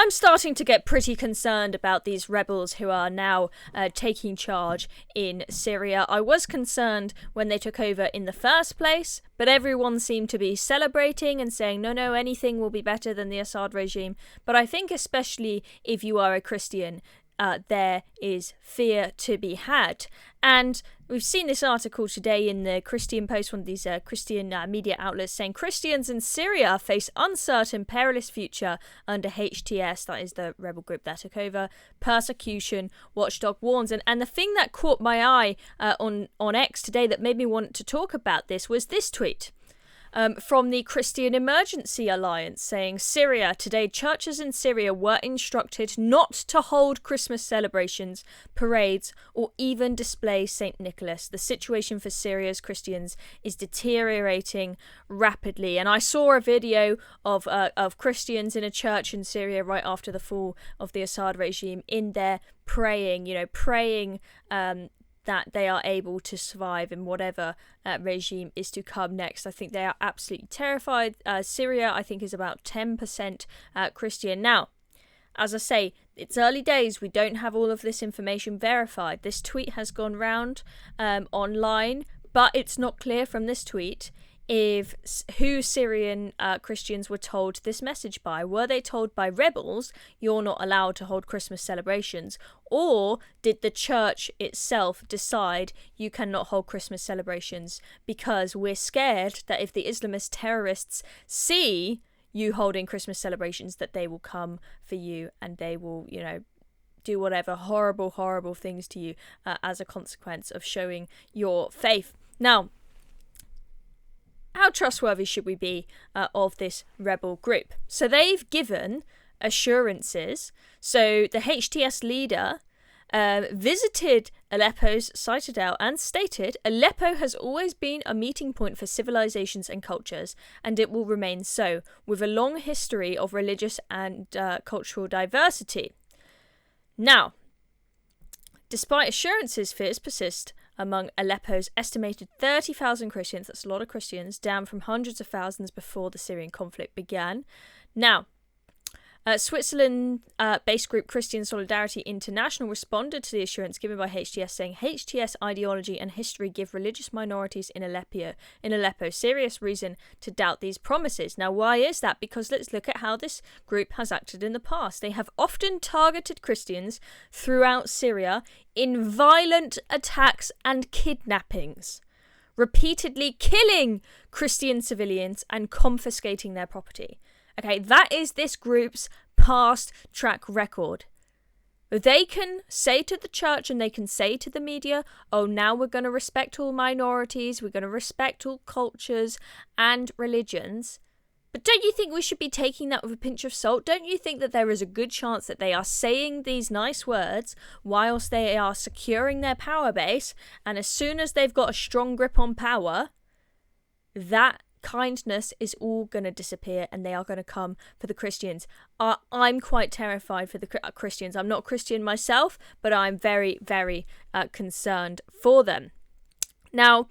I'm starting to get pretty concerned about these rebels who are now taking charge in Syria. I was concerned when they took over in the first place, but everyone seemed to be celebrating and saying, no, anything will be better than the Assad regime. But I think especially if you are a Christian, there is fear to be had. And we've seen this article today in the Christian Post, one of these Christian media outlets, saying Christians in Syria face uncertain, perilous future under HTS, that is the rebel group that took over, persecution, watchdog warns. And the thing that caught my eye on X today that made me want to talk about this was this tweet. From the Christian Emergency Alliance saying, Syria, today churches in Syria were instructed not to hold Christmas celebrations, parades, or even display St. Nicholas. The situation for Syria's Christians is deteriorating rapidly. And I saw a video of Christians in a church in Syria right after the fall of the Assad regime in there praying, that they are able to survive in whatever regime is to come next. I think they are absolutely terrified. Syria, I think, is about 10% Christian. Now, as I say, it's early days. We don't have all of this information verified. This tweet has gone round online, but it's not clear from this tweet who Syrian Christians were told this message by. Were they told by rebels, you're not allowed to hold Christmas celebrations? Or did the church itself decide you cannot hold Christmas celebrations because we're scared that if the Islamist terrorists see you holding Christmas celebrations, that they will come for you and they will, do whatever horrible things to you as a consequence of showing your faith. Now, how trustworthy should we be of this rebel group? So they've given assurances. So the HTS leader visited Aleppo's citadel and stated, Aleppo has always been a meeting point for civilizations and cultures, and it will remain so, with a long history of religious and cultural diversity. Now, despite assurances, fears persist among Aleppo's estimated 30,000 Christians, that's a lot of Christians, down from hundreds of thousands before the Syrian conflict began. Now, Switzerland-based group Christian Solidarity International responded to the assurance given by HTS, saying HTS ideology and history give religious minorities in Aleppo serious reason to doubt these promises. Now, why is that? Because let's look at how this group has acted in the past. They have often targeted Christians throughout Syria in violent attacks and kidnappings, repeatedly killing Christian civilians and confiscating their property. Okay, that is this group's past track record. They can say to the church and they can say to the media, oh, now we're going to respect all minorities, we're going to respect all cultures and religions. But don't you think we should be taking that with a pinch of salt? Don't you think that there is a good chance that they are saying these nice words whilst they are securing their power base, and as soon as they've got a strong grip on power, that kindness is all going to disappear and they are going to come for the Christians? I'm quite terrified for the Christians. I'm not Christian myself, but I'm very, very concerned for them. Now,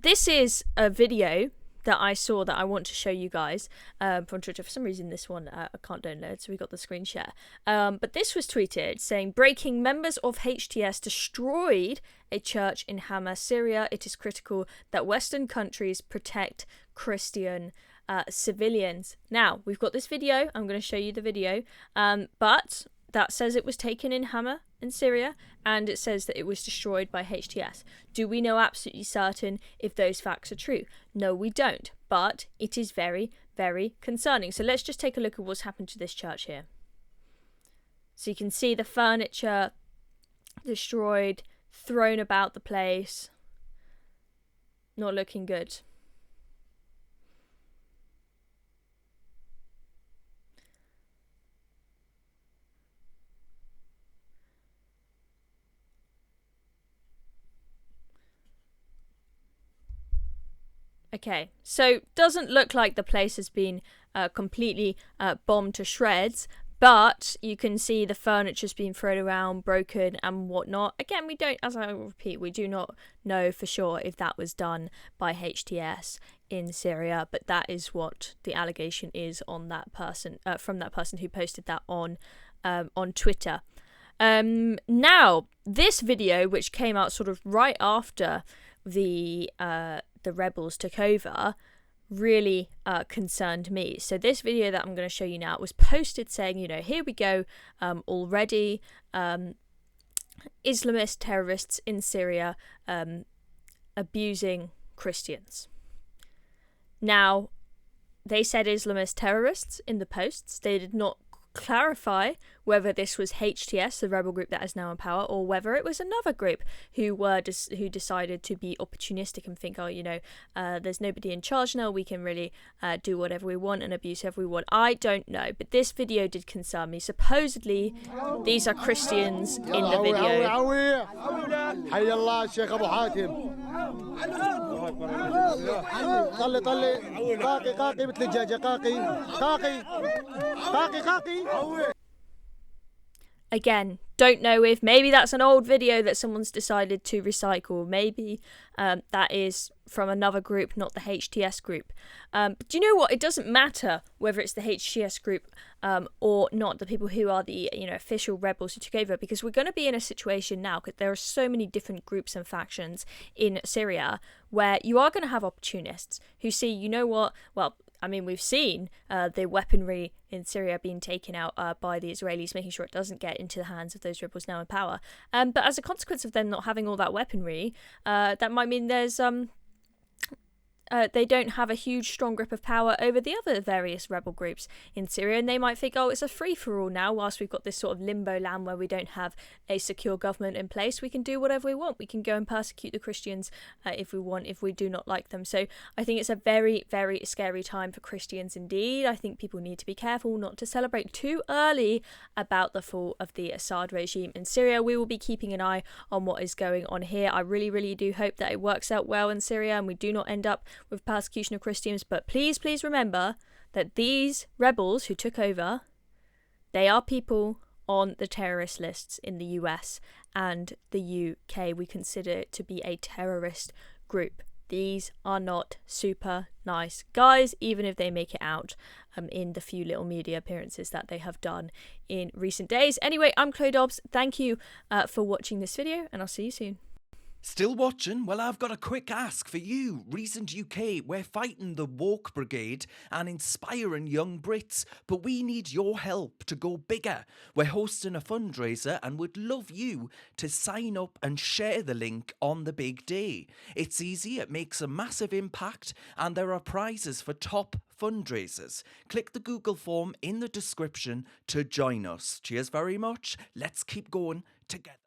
this is a video that I saw that I want to show you guys from Twitter. For some reason this one I can't download, so we got the screen share. But this was tweeted saying, breaking: members of HTS destroyed a church in Hama, Syria. It is critical that Western countries protect Christian civilians. Now, we've got this video. I'm going to show you the video. But that says it was taken in Hama in Syria, and it says that it was destroyed by HTS. Do we know absolutely certain if those facts are true? No, we don't, but it is very, very concerning. So let's just take a look at what's happened to this church here. So you can see the furniture destroyed, thrown about the place. Not looking good. Okay, so doesn't look like the place has been completely bombed to shreds, But you can see the furniture's been thrown around, broken and whatnot. Again, we don't, as I repeat, we do not know for sure if that was done by HTS in Syria, but that is what the allegation is on that person, from that person who posted that on Twitter. Now, this video, which came out sort of right after the rebels took over, really concerned me. So this video that I'm going to show you now was posted saying, you know, here we go, already Islamist terrorists in Syria abusing Christians. Now, they said Islamist terrorists in the posts. They did not clarify whether this was HTS, the rebel group that is now in power, or whether it was another group who decided to be opportunistic and think, oh, you know, there's nobody in charge now, we can really do whatever we want and abuse whoever we want. I don't know, but this video did concern me. Supposedly, these are Christians in the video. Again, don't know if maybe that's an old video that someone's decided to recycle. Maybe that is from another group, not the HTS group. But do you know what? It doesn't matter whether it's the HTS group or not, the people who are the official rebels who took over, because we're going to be in a situation now, because there are so many different groups and factions in Syria, where you are going to have opportunists who see, you know what, well, I mean, we've seen the weaponry in Syria being taken out by the Israelis, making sure it doesn't get into the hands of those rebels now in power. But as a consequence of them not having all that weaponry, that might mean there's they don't have a huge, strong grip of power over the other various rebel groups in Syria, and they might think, oh, it's a free-for-all now, whilst we've got this sort of limbo land where we don't have a secure government in place. We can do whatever we want. We can go and persecute the Christians if we want, if we do not like them. So I think it's a very, very scary time for Christians indeed. I think people need to be careful not to celebrate too early about the fall of the Assad regime in Syria. We will be keeping an eye on what is going on here. I really, really do hope that it works out well in Syria and we do not end up with persecution of Christians, but please remember that these rebels who took over, they are people on the terrorist lists in the US and the UK. We consider it to be a terrorist group. These are not super nice guys, even if they make it out in the few little media appearances that they have done in recent days. Anyway, I'm Chloe Dobbs. Thank you for watching this video, and I'll see you soon. Still watching? Well, I've got a quick ask for you. Recent UK, we're fighting the woke brigade and inspiring young Brits, but we need your help to go bigger. We're hosting a fundraiser and would love you to sign up and share the link on the big day. It's easy, it makes a massive impact, and there are prizes for top fundraisers. Click the Google form in the description to join us. Cheers very much. Let's keep going together.